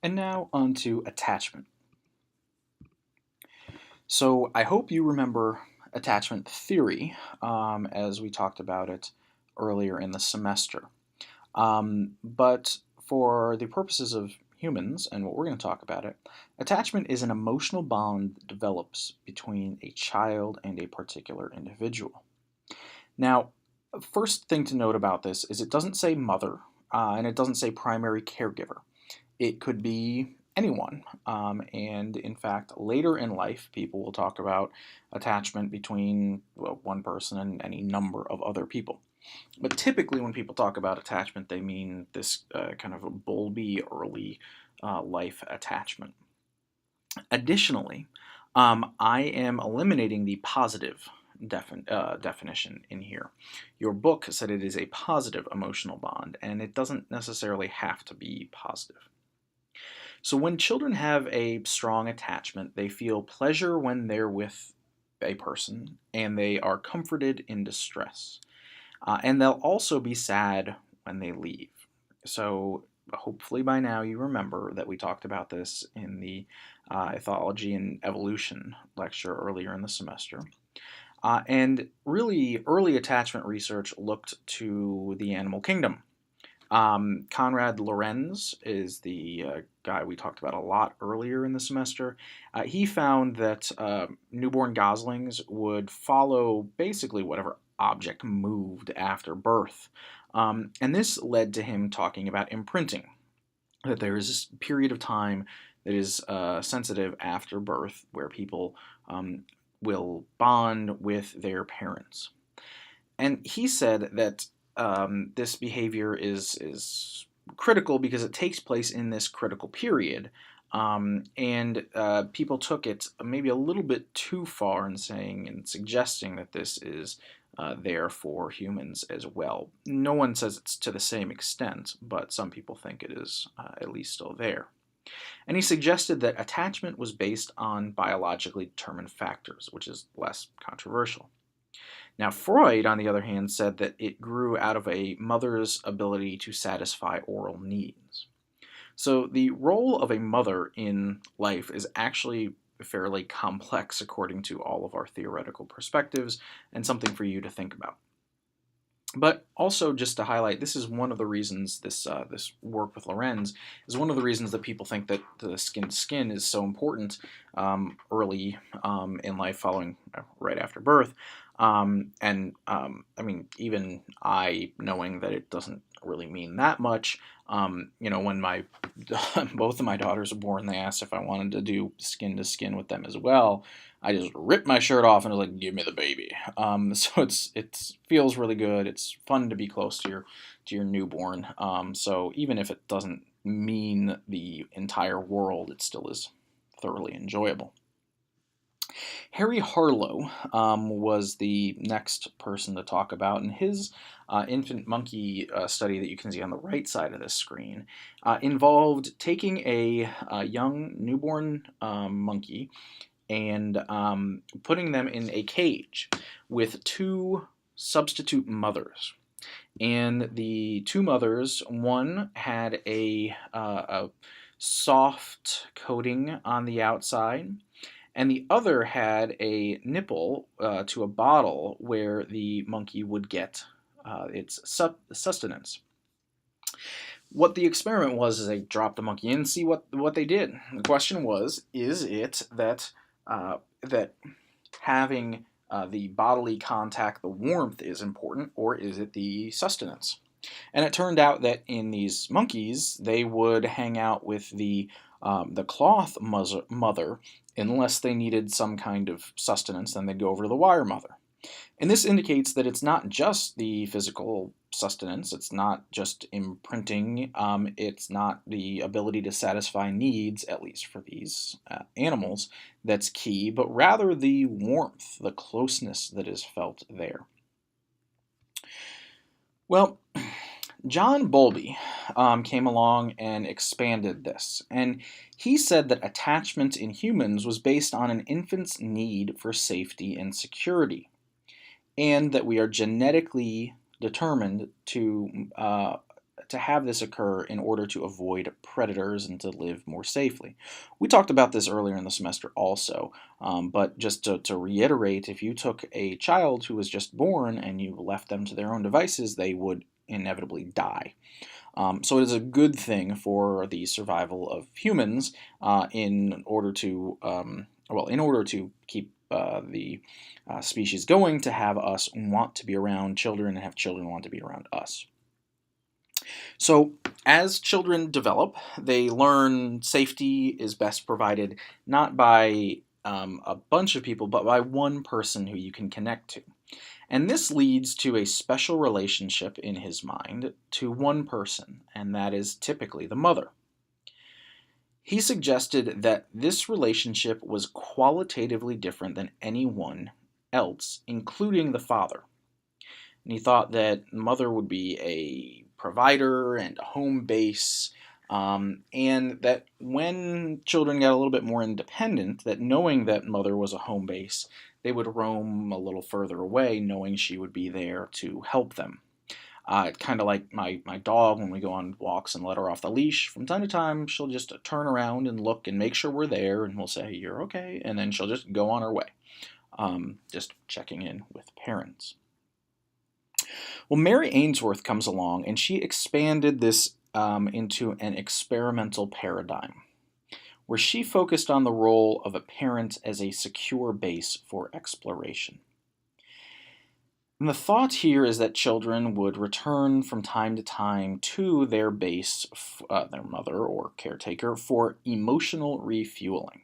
And now on to attachment. So I hope you remember attachment theory as we talked about it earlier in the semester. But for the purposes of humans and what we're going to talk about it, attachment is an emotional bond that develops between a child and a particular individual. Now, first thing to note about this is it doesn't say mother and it doesn't say primary caregiver. It could be anyone. And in fact, later in life, people will talk about attachment between one person and any number of other people. But typically, when people talk about attachment, they mean this kind of a bulby early life attachment. Additionally, I am eliminating the positive definition in here. Your book said it is a positive emotional bond, and it doesn't necessarily have to be positive. So when children have a strong attachment, they feel pleasure when they're with a person, and they are comforted in distress. And they'll also be sad when they leave. So hopefully by now you remember that we talked about this in the ethology and evolution lecture earlier in the semester. And really, early attachment research looked to the animal kingdom. Konrad Lorenz is the guy we talked about a lot earlier in the semester. He found that newborn goslings would follow basically whatever object moved after birth. And this led to him talking about imprinting, that there is this period of time that is sensitive after birth where people will bond with their parents. And he said that this behavior is critical because it takes place in this critical period. And people took it maybe a little bit too far in saying and suggesting that this is there for humans as well. No one says it's to the same extent, but some people think it is at least still there. And he suggested that attachment was based on biologically determined factors, which is less controversial. Now, Freud, on the other hand, said that it grew out of a mother's ability to satisfy oral needs. So, the role of a mother in life is actually fairly complex according to all of our theoretical perspectives, and something for you to think about. But also, just to highlight, this is one of the reasons this work with Lorenz is one of the reasons that people think that the skin to skin is so important early in life, following right after birth. I mean, even I knowing that it doesn't really mean that much. When my both of my daughters were born, they asked if I wanted to do skin to skin with them as well. I just ripped my shirt off and was like, "Give me the baby." So it feels really good. It's fun to be close to your newborn. So even if it doesn't mean the entire world, it still is thoroughly enjoyable. Harry Harlow was the next person to talk about, and his infant monkey study that you can see on the right side of this screen involved taking a young newborn monkey and putting them in a cage with two substitute mothers. And the two mothers, one had a soft coating on the outside, and the other had a nipple to a bottle where the monkey would get its sustenance. What the experiment was is they dropped the monkey in and see what they did. The question was, is it that having the bodily contact, the warmth is important, or is it the sustenance? And it turned out that in these monkeys, they would hang out with the cloth mother unless they needed some kind of sustenance, then they'd go over to the wire mother. And this indicates that it's not just the physical sustenance, it's not just imprinting, it's not the ability to satisfy needs, at least for these animals, that's key, but rather the warmth, the closeness that is felt there. Well, John Bowlby came along and expanded this, and he said that attachment in humans was based on an infant's need for safety and security, and that we are genetically determined to to have this occur in order to avoid predators and to live more safely. We talked about this earlier in the semester also, but just to reiterate, if you took a child who was just born and you left them to their own devices, they would inevitably die. So it is a good thing for the survival of humans in order to, in order to keep the species going, to have us want to be around children and have children want to be around us. So as children develop, they learn safety is best provided not by a bunch of people, but by one person who you can connect to. And this leads to a special relationship in his mind to one person, and that is typically the mother. He suggested that this relationship was qualitatively different than anyone else, including the father. And he thought that mother would be a provider and a home base, and that when children got a little bit more independent, that knowing that mother was a home base, they would roam a little further away, knowing she would be there to help them. Kind of like my dog, when we go on walks and let her off the leash, from time to time she'll just turn around and look and make sure we're there, and we'll say, "You're okay," and then she'll just go on her way, just checking in with parents. Well, Mary Ainsworth comes along, and she expanded this into an experimental paradigm, where she focused on the role of a parent as a secure base for exploration. And the thought here is that children would return from time to time to their base, their mother or caretaker, for emotional refueling.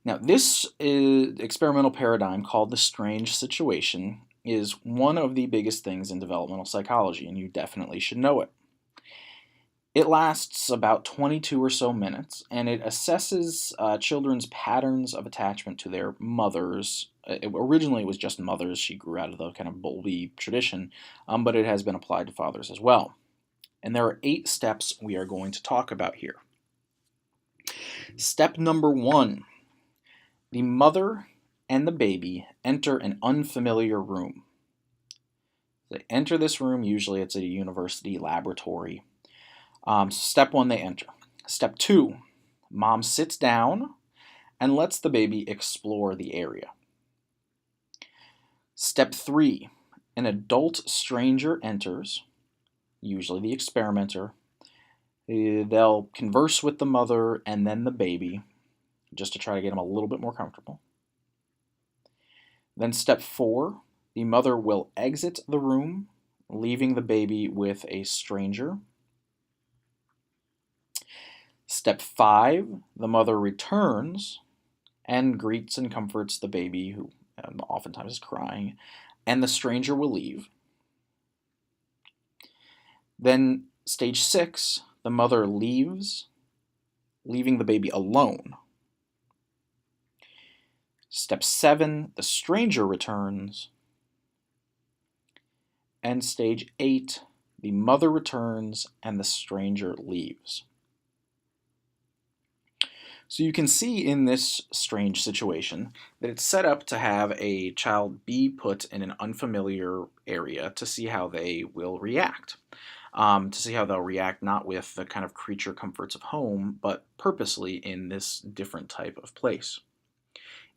Now, this experimental paradigm, called the strange situation, is one of the biggest things in developmental psychology, and you definitely should know it. It lasts about 22 or so minutes, and it assesses children's patterns of attachment to their mothers. Originally, it was just mothers. She grew out of the kind of Bowlby tradition, but it has been applied to fathers as well. And there are 8 steps we are going to talk about here. Step number 1. The mother and the baby enter an unfamiliar room. They enter this room, usually it's a university laboratory. Step 1, they enter. Step 2, mom sits down and lets the baby explore the area. Step 3, an adult stranger enters, usually the experimenter. They'll converse with the mother and then the baby, just to try to get them a little bit more comfortable. Then step 4, the mother will exit the room, leaving the baby with a stranger. Step 5, the mother returns and greets and comforts the baby, who oftentimes is crying, and the stranger will leave. Then stage 6, the mother leaves, leaving the baby alone. Step 7, the stranger returns. And stage 8, the mother returns and the stranger leaves. So you can see in this strange situation that it's set up to have a child be put in an unfamiliar area to see how they will react. To see how they'll react not with the kind of creature comforts of home, but purposely in this different type of place.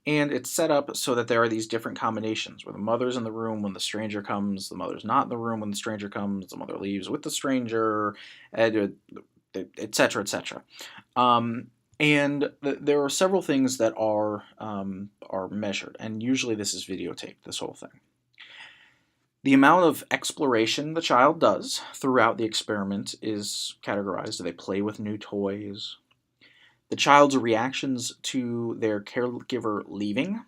And it's set up so that there are these different combinations where the mother's in the room when the stranger comes, the mother's not in the room when the stranger comes, the mother leaves with the stranger, etc., etc. And there are several things that are measured, and usually this is videotaped, this whole thing. The amount of exploration the child does throughout the experiment is categorized. Do they play with new toys? The child's reactions to their caregiver leaving.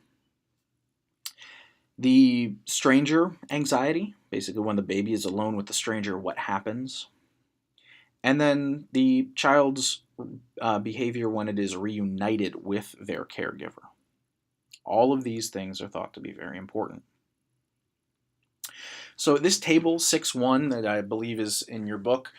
The stranger anxiety, basically when the baby is alone with the stranger, what happens? And then the child's behavior when it is reunited with their caregiver. All of these things are thought to be very important. So this table 6.1 that I believe is in your book,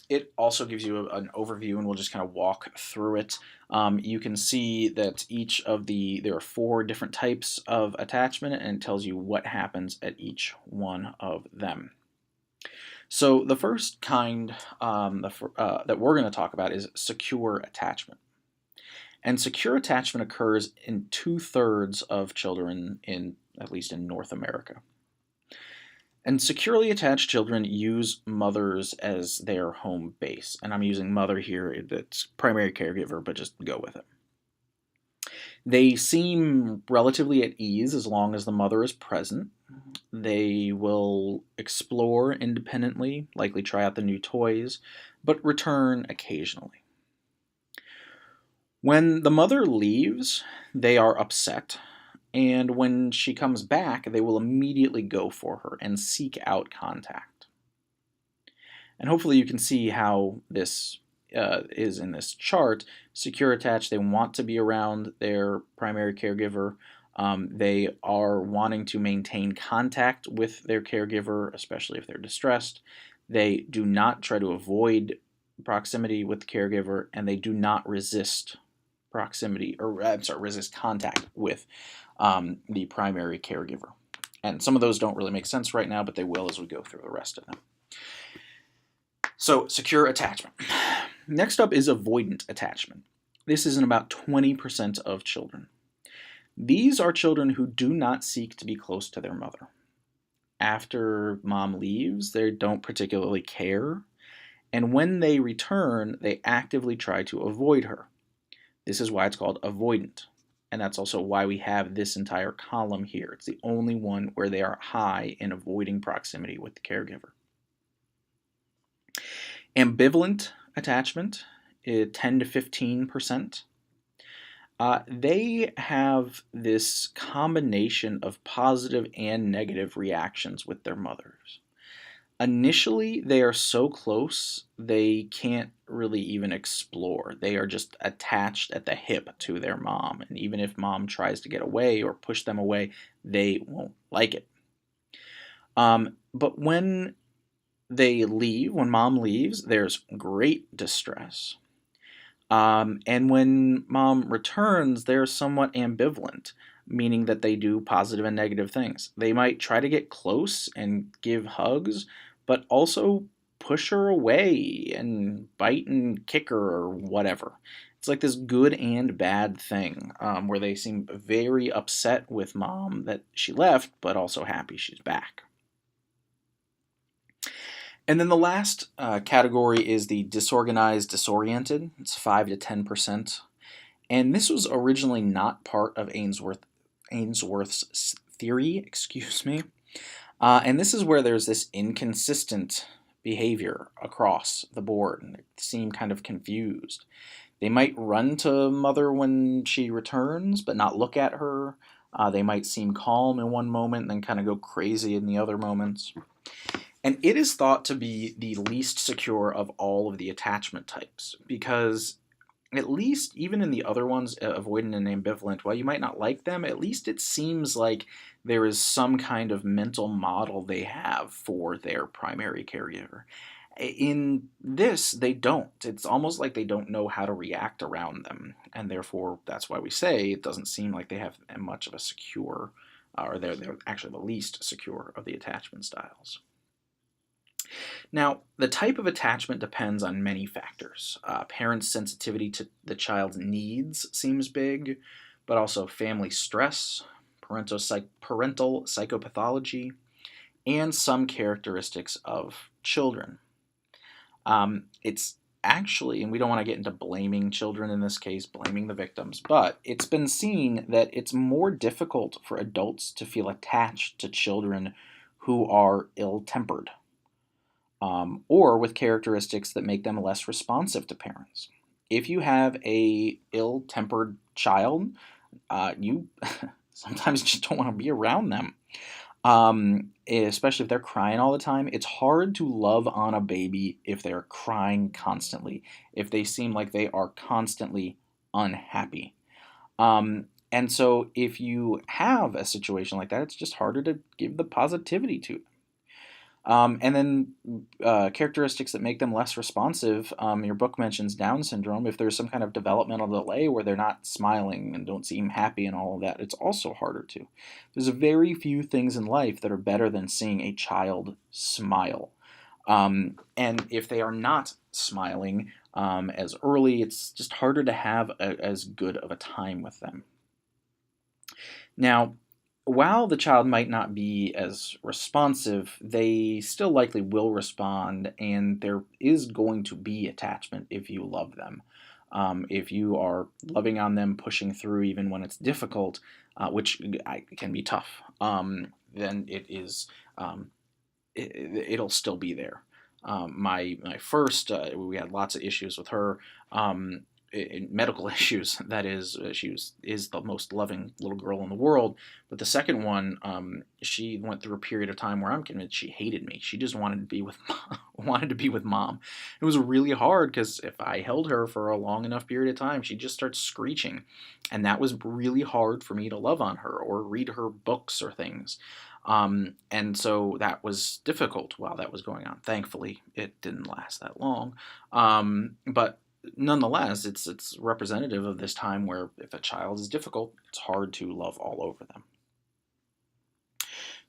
it also gives you an overview, and we'll just kind of walk through it. You can see that there are 4 different types of attachment, and it tells you what happens at each one of them. So the first kind that we're going to talk about is secure attachment. And secure attachment occurs in 2/3 of children in at least in North America. And securely attached children use mothers as their home base. And I'm using mother here, it's primary caregiver, but just go with it. They seem relatively at ease as long as the mother is present. They will explore independently, likely try out the new toys, but return occasionally. When the mother leaves, they are upset, and when she comes back, they will immediately go for her and seek out contact. And hopefully, you can see how this is in this chart. Secure attached, they want to be around their primary caregiver. They are wanting to maintain contact with their caregiver, especially if they're distressed. They do not try to avoid proximity with the caregiver, and they do not resist proximity, or I'm sorry, resist contact with the primary caregiver. And some of those don't really make sense right now, but they will as we go through the rest of them. So, secure attachment. Next up is avoidant attachment. This is in about 20% of children. These are children who do not seek to be close to their mother. After mom leaves, they don't particularly care, and when they return, they actively try to avoid her. This is why it's called avoidant, and that's also why we have this entire column here. It's the only one where they are high in avoiding proximity with the caregiver. Ambivalent attachment is 10 to 15%. They have this combination of positive and negative reactions with their mothers. Initially, they are so close, they can't really even explore. They are just attached at the hip to their mom. And even if mom tries to get away or push them away, they won't like it. But when they leave, when mom leaves, there's great distress. And when mom returns, they're somewhat ambivalent, meaning that they do positive and negative things. They might try to get close and give hugs, but also push her away and bite and kick her or whatever. It's like this good and bad thing where they seem very upset with mom that she left, but also happy she's back. And then the last category is the disorganized, disoriented. It's 5 to 10%. And this was originally not part of Ainsworth's theory, excuse me. And this is where there's this inconsistent behavior across the board, and they seem kind of confused. They might run to mother when she returns, but not look at her. They might seem calm in one moment and then kind of go crazy in the other moments. And it is thought to be the least secure of all of the attachment types because at least even in the other ones, avoidant and ambivalent, while you might not like them, at least it seems like there is some kind of mental model they have for their primary caregiver. In this, they don't. It's almost like they don't know how to react around them, and therefore that's why we say it doesn't seem like they have much of a secure, or they're actually the least secure of the attachment styles. Now, the type of attachment depends on many factors. Parents' sensitivity to the child's needs seems big, but also family stress, parental psychopathology, and some characteristics of children. It's actually, and we don't want to get into blaming children in this case, blaming the victims, but it's been seen that it's more difficult for adults to feel attached to children who are ill-tempered. Or with characteristics that make them less responsive to parents. If you have a ill-tempered child, you sometimes just don't want to be around them. Especially if they're crying all the time. It's hard to love on a baby if they're crying constantly, if they seem like they are constantly unhappy. And so if you have a situation like that, it's just harder to give the positivity to them. And then characteristics that make them less responsive. Your book mentions Down syndrome. If there's some kind of developmental delay where they're not smiling and don't seem happy and all of that, it's also harder to. There's very few things in life that are better than seeing a child smile. And if they are not smiling as early, it's just harder to have as good of a time with them. Now, while the child might not be as responsive, they still likely will respond, and there is going to be attachment if you love them. If you are loving on them, pushing through even when it's difficult, which can be tough, then it'll still be there. My first, we had lots of issues with her, medical issues. That is, is the most loving little girl in the world. But the second one, she went through a period of time where I'm convinced she hated me. She just wanted to be with wanted to be with mom. It was really hard because if I held her for a long enough period of time, she'd just start screeching, and that was really hard for me to love on her or read her books or things. And so that was difficult while that was going on. Thankfully, it didn't last that long. But nonetheless, it's representative of this time where if a child is difficult, it's hard to love all over them.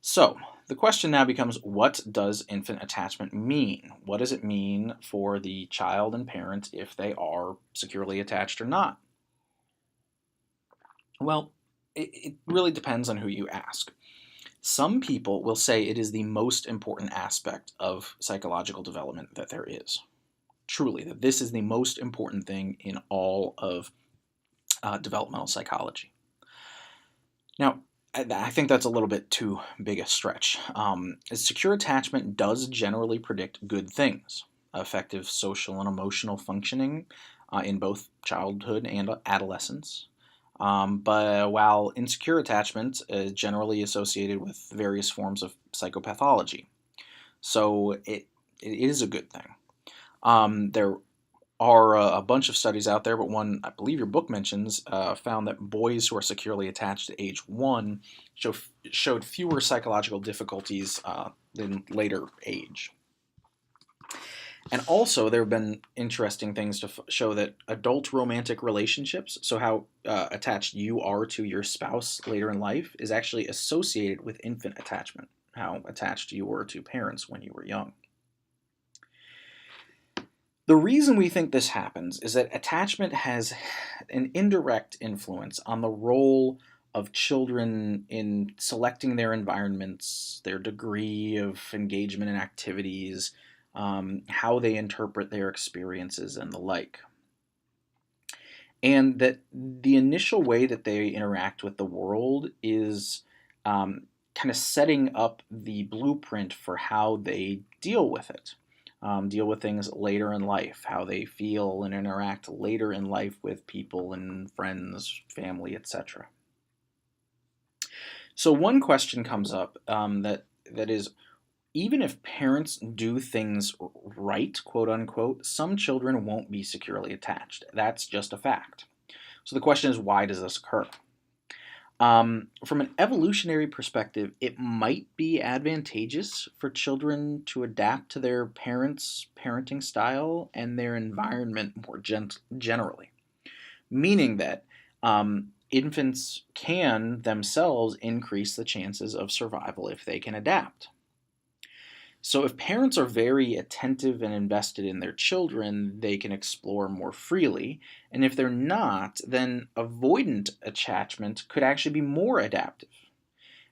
So the question now becomes, what does infant attachment mean? What does it mean for the child and parent if they are securely attached or not? Well, it really depends on who you ask. Some people will say it is the most important aspect of psychological development that there is. Truly, that this is the most important thing in all of developmental psychology. Now, I think that's a little bit too big a stretch. Secure attachment does generally predict good things, effective social and emotional functioning in both childhood and adolescence. But while insecure attachment is generally associated with various forms of psychopathology, so it is a good thing. There are a bunch of studies out there, but one I believe your book mentions found that boys who are securely attached at age 1 showed fewer psychological difficulties than later age. And also, there have been interesting things to show that adult romantic relationships, so how attached you are to your spouse later in life, is actually associated with infant attachment, how attached you were to parents when you were young. The reason we think this happens is that attachment has an indirect influence on the role of children in selecting their environments, their degree of engagement in activities, how they interpret their experiences, and the like. And that the initial way that they interact with the world is kind of setting up the blueprint for how they deal with it. Deal with things later in life, how they feel and interact later in life with people and friends, family, etc. So one question comes up that is, even if parents do things right, quote unquote, some children won't be securely attached. That's just a fact. So the question is, why does this occur? From an evolutionary perspective, it might be advantageous for children to adapt to their parents' parenting style and their environment more generally, meaning that infants can themselves increase the chances of survival if they can adapt. So if parents are very attentive and invested in their children, they can explore more freely. And if they're not, then avoidant attachment could actually be more adaptive,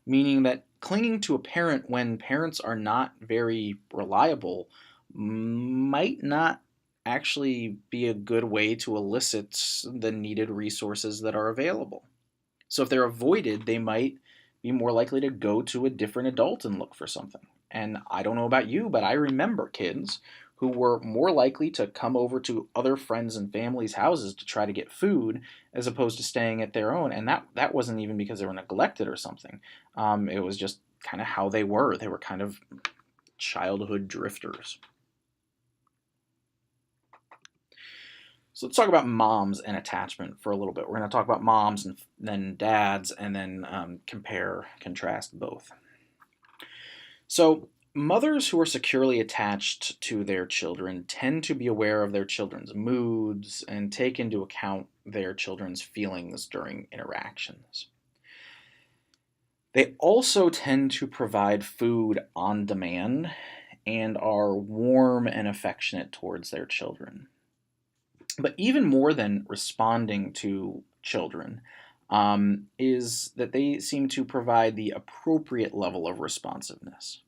meaning that clinging to a parent when parents are not very reliable might not actually be a good way to elicit the needed resources that are available. So if they're avoided, they might be more likely to go to a different adult and look for something. And I don't know about you, but I remember kids who were more likely to come over to other friends and families' houses to try to get food as opposed to staying at their own. And that wasn't even because they were neglected or something. It was just kind of how they were. They were kind of childhood drifters. So let's talk about moms and attachment for a little bit. We're going to talk about moms and then dads, and then contrast both. So mothers who are securely attached to their children tend to be aware of their children's moods and take into account their children's feelings during interactions. They also tend to provide food on demand and are warm and affectionate towards their children. But even more than responding to children, is that they seem to provide the appropriate level of responsiveness.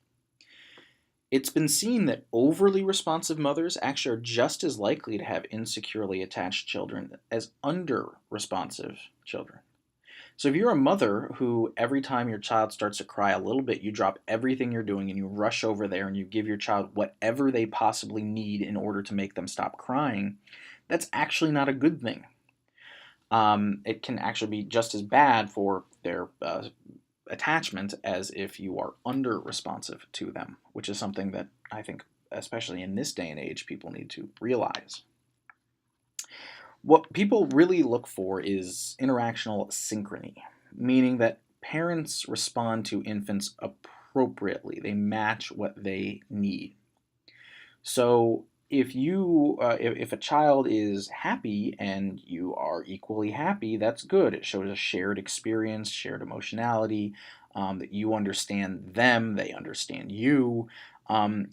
It's been seen that overly responsive mothers actually are just as likely to have insecurely attached children as under responsive children. So if you're a mother who every time your child starts to cry a little bit, you drop everything you're doing and you rush over there and you give your child whatever they possibly need in order to make them stop crying, that's actually not a good thing. It can actually be just as bad for their attachment as if you are under responsive to them, which is something that I think, especially in this day and age, people need to realize. What people really look for is interactional synchrony, meaning that parents respond to infants appropriately. They match what they need. So if a child is happy and you are equally happy, that's good. It shows a shared experience, shared emotionality, that you understand them, they understand you.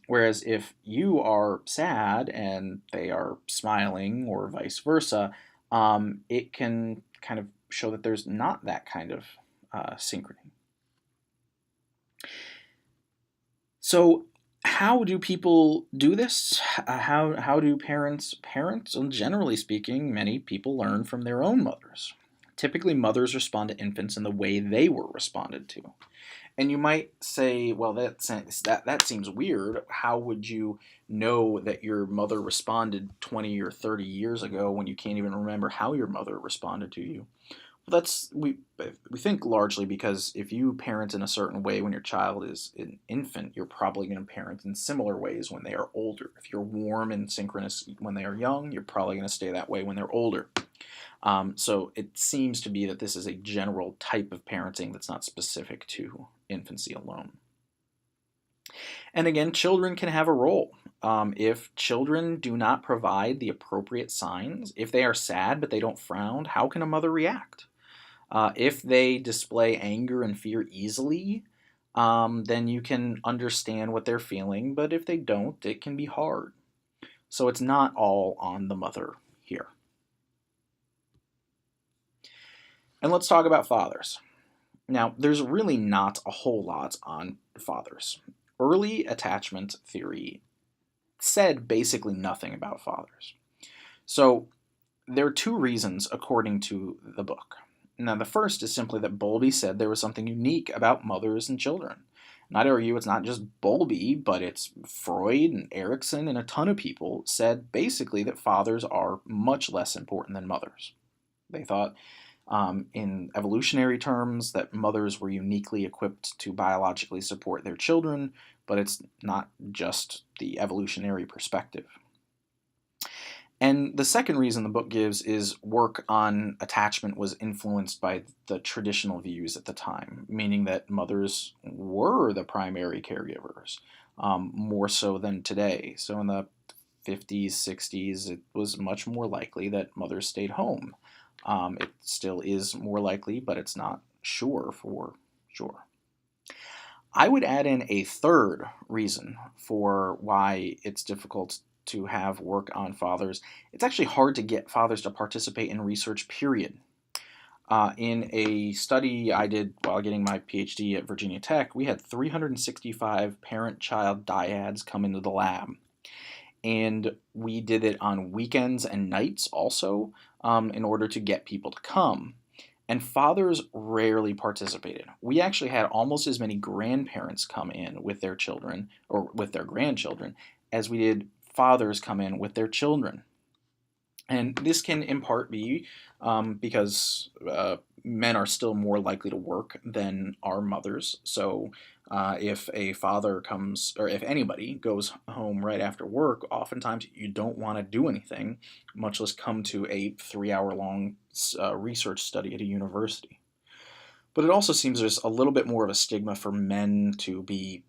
Whereas if you are sad and they are smiling, or vice versa, it can kind of show that there's not that kind of synchrony. So, how do people do this? How do parents, and generally speaking, many people learn from their own mothers. Typically, mothers respond to infants in the way they were responded to. And you might say, well, that seems weird. How would you know that your mother responded 20 or 30 years ago when you can't even remember how your mother responded to you? Well, we think largely because if you parent in a certain way when your child is an infant, you're probably going to parent in similar ways when they are older. If you're warm and synchronous when they are young, you're probably going to stay that way when they're older. So it seems to be that this is a general type of parenting that's not specific to infancy alone. And again, children can have a role. If children do not provide the appropriate signs, if they are sad but they don't frown, how can a mother react? If they display anger and fear easily, then you can understand what they're feeling, but if they don't, it can be hard. So it's not all on the mother here. And let's talk about fathers. Now, there's really not a whole lot on fathers. Early attachment theory said basically nothing about fathers. So there are two reasons according to the book. Now, the first is simply that Bowlby said there was something unique about mothers and children. And I'd argue it's not just Bowlby, but it's Freud and Erikson and a ton of people said basically that fathers are much less important than mothers. They thought, in evolutionary terms, that mothers were uniquely equipped to biologically support their children, but it's not just the evolutionary perspective. And the second reason the book gives is work on attachment was influenced by the traditional views at the time, meaning that mothers were the primary caregivers, more so than today. So in the 50s, 60s, it was much more likely that mothers stayed home. It still is more likely, but it's not sure for sure. I would add in a third reason for why it's difficult to have work on fathers. It's actually hard to get fathers to participate in research, period. In a study I did while getting my PhD at Virginia Tech, we had 365 parent-child dyads come into the lab. And we did it on weekends and nights also, in order to get people to come. And fathers rarely participated. We actually had almost as many grandparents come in with their children or with their grandchildren as we did fathers come in with their children. And this can in part be because men are still more likely to work than our mothers. So if a father comes, or if anybody goes home right after work, oftentimes you don't want to do anything, much less come to a 3-hour-long research study at a university. But it also seems there's a little bit more of a stigma for men to be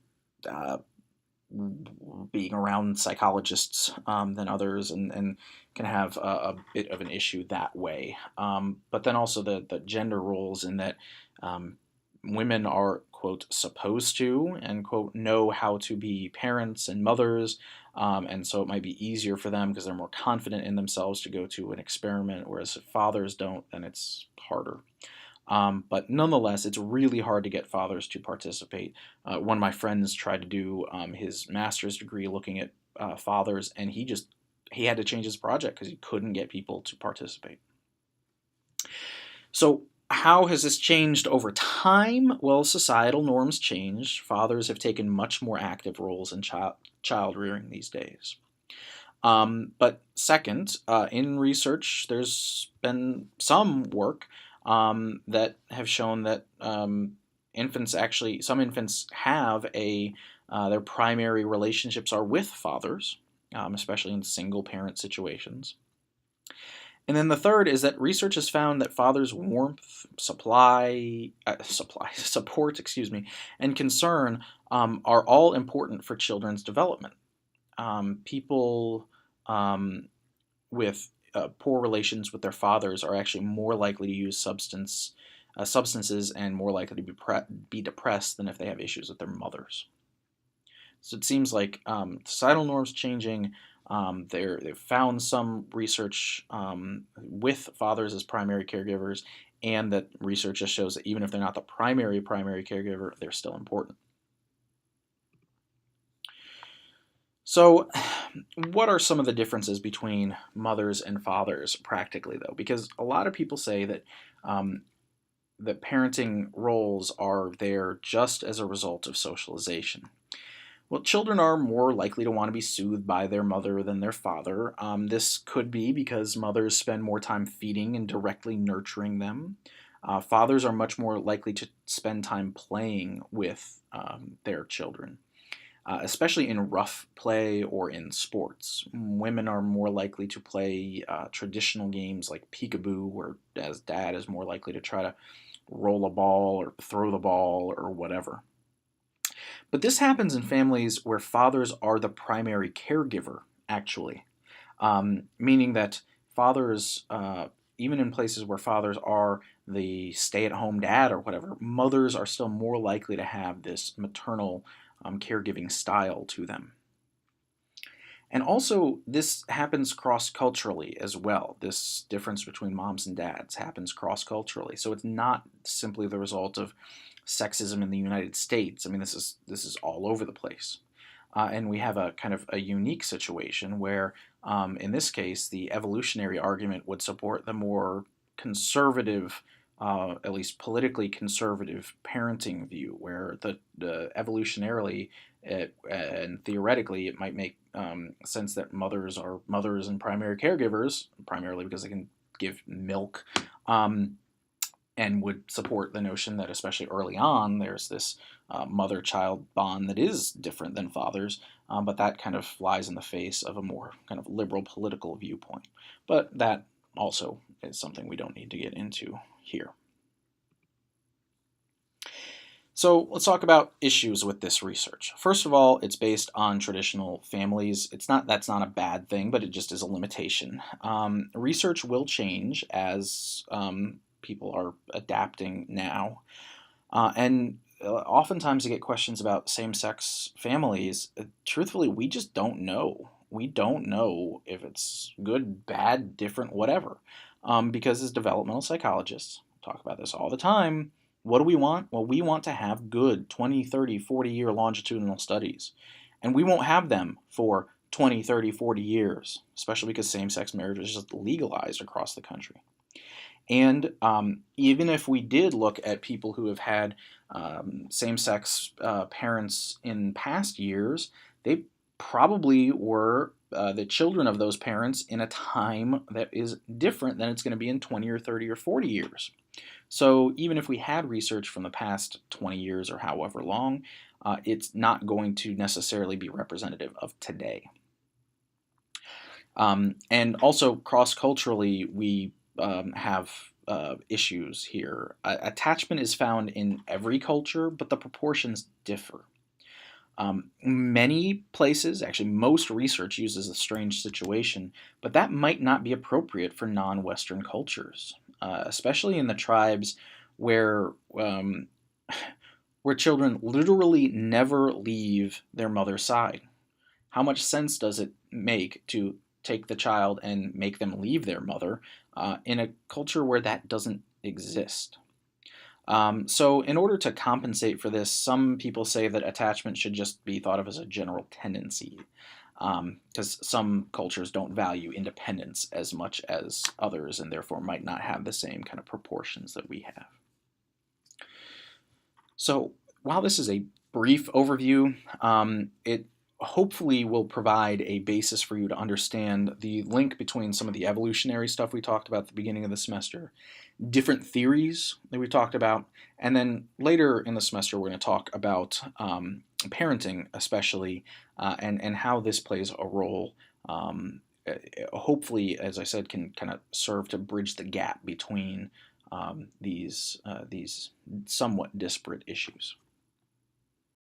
being around psychologists than others, and can have a bit of an issue that way. But then also the gender roles in that women are, quote, supposed to, and, quote, know how to be parents and mothers. And so it might be easier for them because they're more confident in themselves to go to an experiment, whereas if fathers don't, then it's harder. But nonetheless, it's really hard to get fathers to participate. One of my friends tried to do his master's degree looking at fathers, and he had to change his project because he couldn't get people to participate. So how has this changed over time? Well, societal norms change. Fathers have taken much more active roles in child rearing these days. But second, in research, there's been some work that have shown that some infants have their primary relationships are with fathers, especially in single parent situations. And then the third is that research has found that fathers' warmth, support, and concern are all important for children's development. People with poor relations with their fathers are actually more likely to use substances and more likely to be depressed than if they have issues with their mothers. So it seems like societal norms changing. They've found some research with fathers as primary caregivers, and that research just shows that even if they're not the primary caregiver, they're still important. So, what are some of the differences between mothers and fathers practically, though? Because a lot of people say that that parenting roles are there just as a result of socialization. Well, children are more likely to want to be soothed by their mother than their father. This could be because mothers spend more time feeding and directly nurturing them. Fathers are much more likely to spend time playing with their children, especially in rough play or in sports. Women are more likely to play traditional games like peekaboo, whereas dad is more likely to try to roll a ball or throw the ball or whatever. But this happens in families where fathers are the primary caregiver, actually, meaning that fathers, even in places where fathers are the stay-at-home dad or whatever, mothers are still more likely to have this maternal caregiving style to them. And also, this happens cross-culturally as well. This difference between moms and dads happens cross-culturally. So it's not simply the result of sexism in the United States. I mean, this is all over the place. And we have a kind of a unique situation where, in this case, the evolutionary argument would support the more conservative, at least politically conservative parenting view, where the evolutionarily and theoretically it might make sense that mothers are mothers and primary caregivers, primarily because they can give milk, and would support the notion that especially early on there's this mother-child bond that is different than fathers, but that kind of flies in the face of a more kind of liberal political viewpoint. But that also is something we don't need to get into here. So let's talk about issues with this research. First of all, it's based on traditional families. That's not a bad thing, but it just is a limitation. Research will change as people are adapting now, and oftentimes you get questions about same-sex families. Truthfully, we just don't know. We don't know if it's good, bad, different, whatever, because as developmental psychologists talk about this all the time. What do we want? Well, we want to have good 20, 30, 40-year longitudinal studies. And we won't have them for 20, 30, 40 years, especially because same-sex marriage is just legalized across the country. And even if we did look at people who have had same-sex parents in past years, they probably were the children of those parents in a time that is different than it's going to be in 20 or 30 or 40 years. So even if we had research from the past 20 years or however long, it's not going to necessarily be representative of today. And also cross-culturally, we have issues here. Attachment is found in every culture, but the proportions differ. Many places, actually most research uses a strange situation, but that might not be appropriate for non-Western cultures. Especially in the tribes where where children literally never leave their mother's side. How much sense does it make to take the child and make them leave their mother in a culture where that doesn't exist? So, in order to compensate for this, some people say that attachment should just be thought of as a general tendency, because some cultures don't value independence as much as others and therefore might not have the same kind of proportions that we have. So, while this is a brief overview, it hopefully will provide a basis for you to understand the link between some of the evolutionary stuff we talked about at the beginning of the semester, different theories that we talked about, and then later in the semester we're going to talk about parenting, especially, and how this plays a role. Hopefully, as I said, can kind of serve to bridge the gap between these somewhat disparate issues.